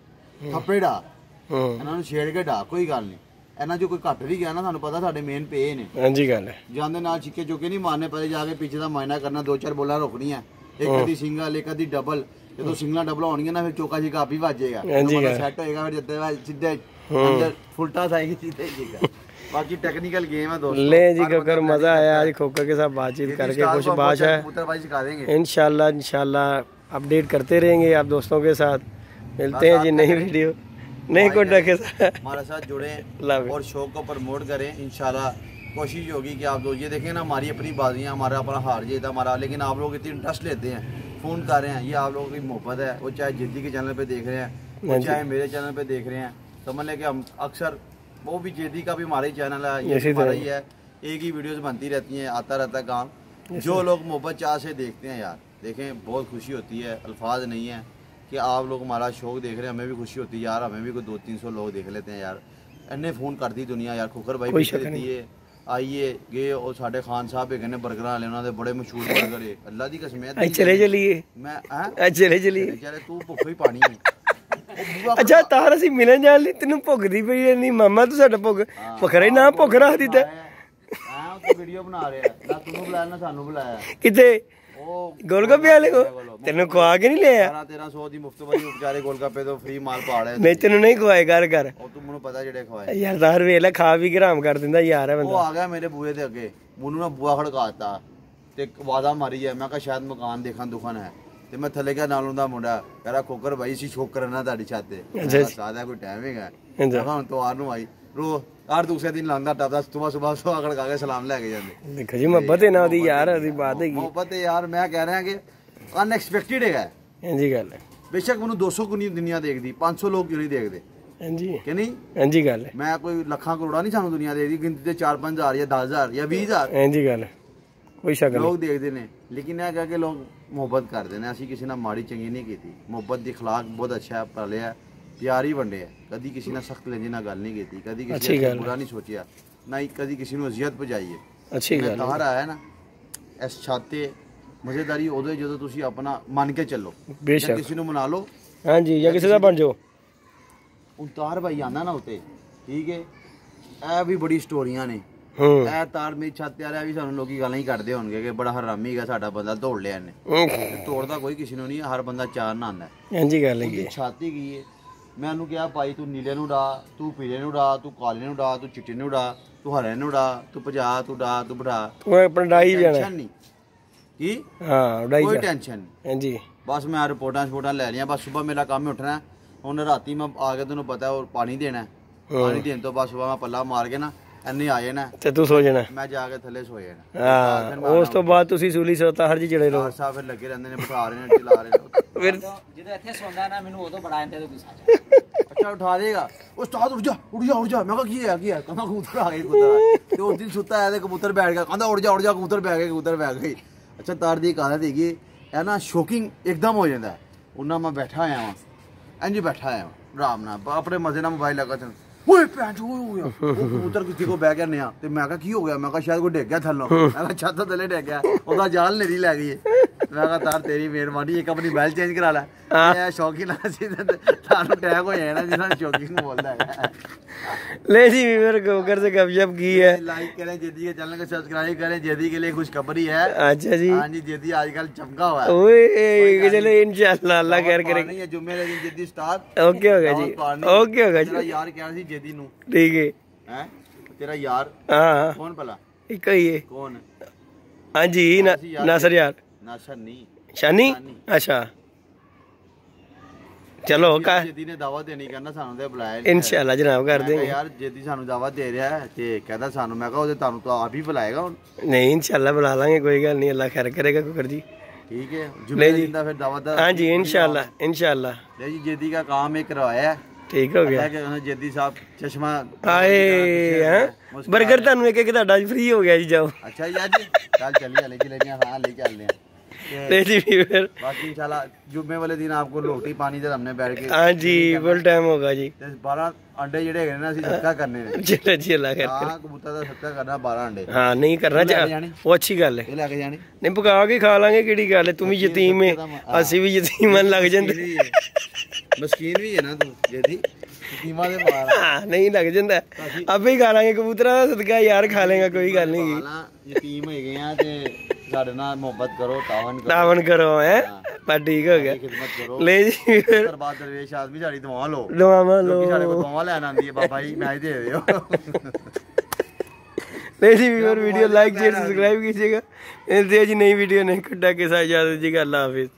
ਥੱਪੇ ਡਾ, ਇਹਨਾਂ ਨੂੰ ਛੇੜ ਕੇ ਡਾ, ਕੋਈ ਗੱਲ ਨਹੀਂ। ਇਹਨਾਂ ਚੋਂ ਕੋਈ ਘੱਟ ਵੀ ਗਿਆ ਨਾ ਸਾਨੂੰ ਪਤਾ ਸਾਡੇ ਮੇਨ ਪੇ ਨੇ। ਹਾਂਜੀ ਗੱਲ ਹੈ। ਜਾਂਦੇ ਨਾਲ ਛਿੱਕੇ ਚੁੱਕੇ ਨਹੀਂ ਮਾਰਨੇ, ਪਹਿਲੇ ਜਾ ਕੇ ਪਿੱਛੇ ਦਾ ਮਾਇਨਾ ਕਰਨਾ, 2-4 ਬੋਲਾਂ ਰੋਕਣੀਆਂ, ਇੱਕ ਦੀ ਸਿੰਗਲ ਇੱਕ ਦੀ ਡਬਲ। ਜਦੋਂ ਸਿੰਗਲਾਂ ਡਬਲ ਹੋਣਗੀਆਂ ਨਾ ਫਿਰ ਚੌਕਾ ਛਿੱਕਾ ਆਪ ਹੀ ਵੱਜੇਗਾ, ਸੈੱਟ ਹੋਏਗਾ, ਫਿਰ ਜਿੱਦਾਂ ਸਿੱਧੇ अंदर फुलटा साइकिल सीधे जीगा। बाकी टेक्निकल गेम है दोस्तों। ले जी खोकर मजा आया आज खोकर के साथ बातचीत करके, कुछ बात है इंशाल्लाह अपडेट करते रहेंगे आप दोस्तों के साथ। मिलते हैं जी नई वीडियो नई कोटा के साथ, हमारे साथ जुड़े और शो को प्रमोट करें। इंशाल्लाह कोशिश होगी कि आप लोग ये देखें ना, हमारी अपनी बाजियाँ, हमारा अपना हार जीत हमारा, लेकिन आप लोग इतनी इंटरेस्ट लेते हैं, फ़ोन कर रहे हैं, ये आप लोगों की मोहब्बत है। वो चाहे जिद्दी के चैनल पे देख रहे हैं, चाहे मेरे चैनल पे देख रहे हैं, समझ लें कि हम अक्सर वो भी जेदी का भी हमारा ही चैनल है, ये हमारा ही है, एक ही वीडियोस बनती रहती हैं, आता रहता है काम। जो लोग मोहब्बत चाह से देखते हैं यार, देखें बहुत खुशी होती है, अल्फाज नहीं है कि आप लोग हमारा शौक देख रहे हैं, हमें भी खुशी होती है यार। हमें भी कोई 200-300 लोग देख लेते हैं यार। इन्हें फ़ोन करती दुनिया यार, खोकर भाई पीछे देती है, आइए गए और साढ़े खान साहब है कहने बर्गर वाले, उन्होंने बड़े मशहूर बर्गर है। अल्लाह की कसम है चले चलिए, मैं चले चलिए, चले तू भुख ही पानी है। अच्छा तार ਅਸੀਂ ਮਿਲਣ ਜਾਣ ਲਈ ਤੈਨੂੰ ਭੁੱਖਦੀ ਪਈ ਨਹੀਂ ਮਾਮਾ, ਤੂੰ ਸਾਡਾ ਭੁੱਖ ਰਹੀ ਨਾ, ਭੁੱਖ ਰੱਖ ਦਿੱਤਾ। ਹਾਂ ਉਹ ਵੀਡੀਓ ਬਣਾ ਰਿਹਾ ਨਾ, ਤੈਨੂੰ ਬੁਲਾਇਆ ਨਾ ਸਾਨੂੰ ਬੁਲਾਇਆ। ਕਿੱਥੇ? ਉਹ ਗੋਲਗੱਪੇ ਵਾਲੇ ਕੋ ਤੈਨੂੰ ਖਵਾ ਕੇ ਨਹੀਂ ਲਿਆ? 1300 ਦੀ ਮੁਫਤ ਵਾਲੀ ਵਿਚਾਰੇ ਗੋਲਗੱਪੇ ਤੋਂ ਫ੍ਰੀ ਮਾਲ ਪਾ ਲਿਆ। ਨਹੀਂ ਤੈਨੂੰ ਨਹੀਂ ਖਵਾਏ ਕਰ ਕਰ, ਉਹ ਤੂੰ ਮੈਨੂੰ ਪਤਾ ਜਿਹੜੇ ਖਵਾਏ ਯਾਰ। ਦਾਰ ਵੇਖ ਲੈ ਖਾ ਵੀ ਕੇ ਹਰਾਮ ਕਰ ਦਿੰਦਾ ਯਾਰ ਹੈ ਬੰਦਾ। ਉਹ ਆ ਗਿਆ ਮੇਰੇ ਬੂਹੇ ਦੇ ਅੱਗੇ, ਮੈਨੂੰ ਨਾ ਬੂਹਾ ਖੜਕਾਤਾ ਤੇ ਵਾਦਾ ਮਾਰੀ ਹੈ। ਮੈਂ ਕਿਹਾ ਸ਼ਾਇਦ ਮਕਾਨ ਦੇਖਣ ਦੁਖਨ ਹੈ ਤੇ ਮੈਂ ਥੱਲੇ ਗਿਆ, ਨਾਲੋਂ ਦਾ ਮੁੰਡਾ ਕਹਿੰਦਾ ਖੋਕਰ ਬਾਈ ਸੀ ਸ਼ੋਕ ਕਰਨਾ ਤੁਹਾਡੀ ਛੱਤ ਤੇ। ਸਾਦਾ ਕੋਈ ਟਾਈਮ ਹੈਗਾ ਹੁਣ ਤਵਾਰ ਨੂੰ ਆਈ ਰੋ ਹਰ ਦੂਸਰੇ ਦਿਨ ਲਾਂਦਾ ਟੱਪਦਾ, ਸੁਬਾ ਸੁਬਾ ਖੜਕਾ ਕੇ ਸਲਾਮ ਲੈ ਕੇ ਜਾਂਦੇ। ਦੇਖੋ ਜੀ ਮੁਹੱਬਤ ਹੈ ਨਾ ਉਹਦੀ ਯਾਰ, ਉਹਦੀ ਬਾਤ ਹੈਗੀ ਮੁਹੱਬਤ ਹੈ ਯਾਰ। ਮੈਂ ਕਹਿ ਰਿਹਾ ਕਿ ਅਨਐਕਸਪੈਕਟਿਡ ਹੈਗਾ। ਹਾਂਜੀ ਗੱਲ ਹੈ। ਬੇਸ਼ੱਕ ਮੈਨੂੰ 200 ਕੁ ਨਹੀਂ ਦੁਨੀਆ ਦੇਖਦੀ, 500 ਲੋਕ ਕਿਉਂ ਨਹੀਂ ਦੇਖਦੇ? ਹਾਂਜੀ ਕਿ ਨਹੀਂ? ਹਾਂਜੀ ਗੱਲ ਹੈ। ਮੈਂ ਕੋਈ ਲੱਖਾਂ ਕਰੋੜਾਂ ਨਹੀਂ ਸਾਨੂੰ ਦੁਨੀਆ ਦੇਖਦੀ, ਗਿਣਤੀ ਤੇ 4-5 ਹਜ਼ਾਰ ਜਾਂ 10 ਹਜ਼ਾਰ ਜਾਂ 20 ਹਜ਼ਾਰ। ਹਾਂਜੀ ਗੱਲ ਹੈ, ਕੋਈ ਸ਼ੱਕ ਨਹੀਂ। ਲੋਕ ਦੇਖਦੇ ਨੇ, ਲੇਕਿਨ ਇਹ ਕਹਿ ਕੇ ਲੋਕ ਮੁਹੱਬਤ ਕਰਦੇ ਨੇ। ਅਸੀਂ ਕਿਸੇ ਨਾਲ ਮਾੜੀ ਚੰਗੀ ਨਹੀਂ ਕੀਤੀ। ਮੁਹੱਬਤ ਦੀ ਅਖਲਾਕ ਬਹੁਤ ਅੱਛਾ ਪਾਲਿਆ, ਪਿਆਰ ਹੀ ਵੰਡਿਆ। ਕਦੀ ਕਿਸੇ ਨਾਲ ਸਖਤ ਲਹਿਜੇ ਨਾਲ ਗੱਲ ਨਹੀਂ ਕੀਤੀ, ਕਦੀ ਕਿਸੇ ਨੂੰ ਬੁਰਾ ਨਹੀਂ ਸੋਚਿਆ, ਨਾ ਹੀ ਕਦੀ ਕਿਸੇ ਨੂੰ ਅਜ਼ੀਅਤ ਪਹੁੰਚਾਈ ਹੈ। ਅੱਛੀ ਗੱਲ ਹੈ। ਆਇਆ ਨਾ ਇਸ ਛਾਤੇ ਮਜ਼ੇਦਾਰੀ ਉਦੋਂ ਜਦੋਂ ਤੁਸੀਂ ਆਪਣਾ ਮੰਨ ਕੇ ਚੱਲੋ, ਬੇਸ਼ੱਕ ਕਿਸੇ ਨੂੰ ਮਨਾ ਲਓ। ਹਾਂਜੀ ਜਾਂ ਕਿਸੇ ਦਾ ਬਣ ਜਾਓ। ਉਤਾਰ ਭਾਈ ਆਂਦਾ ਨਾ ਉੱਤੇ, ਠੀਕ ਹੈ। ਇਹ ਵੀ ਬੜੀ ਸਟੋਰੀਆਂ ਨੇ। ਇਹ ਤਾਰ ਮੇਰੀ ਛੱਤ ਤੇ ਆ ਰਿਹਾ ਵੀ ਸਾਨੂੰ ਲੋਕੀ ਗਾਲਾਂ ਹੀ ਕੱਢਦੇ ਹੋਣਗੇ ਕਿ ਬੜਾ ਹਰਾਮੀ ਹੈਗਾ ਸਾਡਾ ਬੰਦਾ, ਤੋੜ ਲਿਆ ਇਹਨੇ। ਤੋੜਦਾ ਕੋਈ ਕਿਸੇ ਨੂੰ ਨਹੀਂ, ਹਰ ਬੰਦਾ ਚਾਰ ਨਾ ਆਂਦਾ। ਹਾਂਜੀ ਗੱਲ ਹੈ। ਛੱਤ ਹੀ ਗਈ ਹੈ। ਮੈਂ ਉਹਨੂੰ ਕਿਹਾ ਭਾਈ ਤੂੰ ਨੀਲੇ ਨੂੰ ਡਾ, ਤੂੰ ਪੀਲੇ ਨੂੰ ਡਾ, ਤੂੰ ਕਾਲੇ ਨੂੰ ਡਾ, ਤੂੰ ਚਿੱਟੇ ਨੂੰ ਡਾ, ਤੂੰ ਹਰੇ ਨੂੰ ਡਾ, ਤੂੰ ਭਜਾ, ਤੂੰ ਡਾ, ਤੂੰ ਬਿਠਾ। ਉਹ ਆਪਣਾ ਡਾਈ ਜਾਣਾ। ਕੀ ਹਾਂ ਡਾਈ, ਕੋਈ ਟੈਨਸ਼ਨ ਨਹੀਂ। ਹਾਂਜੀ बस मैं रिपोर्टां लै लियां, बस सुबह मेरा काम ही उठना। हुण राती मैं आ के तेनों पता है पानी देना, पानी देने तो बाद सुबह मैं पल्ला मार के ना इन्ने आ जाना ते तू सो जाना, मैं जाके थल्ले सो जाना। हां उस तो बाद तुसी सूली सोता हर जी चढ़े रहो। साफ फिर लगे रहंदे ने, बिठा रहे ने, चला रहे ने। फिर ਜਦੋਂ ਇੱਥੇ ਸੌਂਦਾ ਨਾ ਮੈਨੂੰ ਉਦੋਂ ਬੜਾ ਇੰਦੇ ਗੁੱਸਾ अच्छा उठा देगा, उस्ताद उठ जा उठ जा उठ जा। मैं कहा की है कहना कबूतर आ गए, कबूतर तो उस दिन सुता है कबूतर बैठ गया, कहना उठ जा कबूतर बैठ गई। अच्छा तार दी कहानी देखिए है ना, शॉकिंग एकदम हो जाता है। उन्ना मैं बैठा आया वहाँ, इंज बैठा आया आराम ना अपने मजे ना मोबाइल लगा चल, ओए पैंच हो गया वो कबूतर किसी को बह गया नया। ते मैं कहा की हो गया, मैं कहा शायद कोई डिग गया थल्लों, मैं कहा छत थल्ले डिग गया, ओदा जाल नेरी लै गई। मैं कहा तार तेरी मेहरबानी, एक अपनी बैल चेंज करा लै, मैं शौकीन सी तानू अटैक हो जाना जिन्ना शौकीन बोलदा है। ले जी मेरे कोकर से गपशप की है। लाइक करें जेदी के चैनल को, सब्सक्राइब करें, जेदी के लिए खुशखबरी है। अच्छा जी, हां जी जेदी आजकल चमका हुआ है। ओए चलो इंशाल्लाह अल्लाह खैर करे। नहीं है जुम्मे के दिन जेदी स्टार ओके होगा जी, ओके होगा जी। तेरा यार क्या सी जेदी नु, ठीक है हैं तेरा यार हां कौन भला, एक ही है। कौन? हां जी नासर यार, नासर नहीं शानी। अच्छा चलो का जेदी ने दावा देनी करना सानू ते बुलाया इंशाल्लाह जनाब कर देंगे। यार जेदी सानू दावा दे रहा है ते कहदा सानू, मैं कहा ओदे तानू तो आप ही बुलाएगा हुन। नहीं इंशाल्लाह बुला लांगे, कोई गल नहीं, अल्लाह खैर करेगा कोकर जी। ठीक है जुम्मे दिन दा फिर दावत। हां जी इंशाल्लाह ले जी जेदी का काम एक करवाया है, ठीक हो गया। कि जेदी साहब चश्मा आए हैं बर्गर ਤੁਹਾਨੂੰ ਇੱਕ ਤੁਹਾਡਾ फ्री हो गया जी, जाओ। अच्छा जी आज कल चलिए लेके लेने, हां ले चलने हैं ले जी फिर बाकी इंशाल्लाह जुम्मे वाले दिन आपको रोटी पानी ते हमने बैठ के। हां जी फुल टाइम होगा जी। 12 अंडे जेडे है ना, ਅਸੀਂ सत्ता करने ने। चलो जी अल्लाह खैर करे। हां कबूतर ਦਾ ਸੱਤਾ ਕਰਨਾ 12 अंडे। हां नहीं करना चाहिए, वो अच्छी गल है। ਇਹ ਲੈ ਕੇ ਜਾਣੀ नहीं पका के खा लांगे, केड़ी गल है, तुम भी यतीम है ਅਸੀਂ भी यतीम लग ਜਾਂਦੇ। मस्कीन भी है ना तू जेदी, यतीमा दे मार। हां नहीं लग ਜਾਂਦਾ, ਆਪੇ ਹੀ ਖਾ ਲਾਂਗੇ ਕਬੂਤਰਾਂ ਦਾ ਸਦਕਾ ਯਾਰ, ਖਾ ਲੇਗਾ ਕੋਈ ਗੱਲ ਨਹੀਂ। ਯਤੀਮ ਹੈਗੇ ਆ ਤੇ ਸਾਡੇ ਨਾਲ ਮੁਹੱਬਤ ਕਰੋ, ਤਾਵਨ ਕਰੋ ਹੈ ਬਸ ਠੀਕ ਹੋ ਗਿਆ। ਖਿਦਮਤ ਕਰੋ ਲੈ ਜੀ ਫਿਰ ਦਰਬਾਰ ਦਰਵੇਸ਼ ਆਦਮੀ ਸਾਡੀ ਦੁਆ ਲਓ, ਦੁਆਵਾਂ ਲਓ, ਸਾਡੇ ਕੋਲ ਦੁਆ ਲੈਣ ਆਂਦੀ ਹੈ ਬਾਬਾ ਜੀ ਮੈਂ ਹੀ ਦੇ ਦਿਓ। ले जी वीडियो लाइक शेयर सब्सक्राइब कीजिएगा। मिलते हैं जी नई वीडियो नई खड्डा के साथ, इजाजत जी का, अल्लाह हाफिज।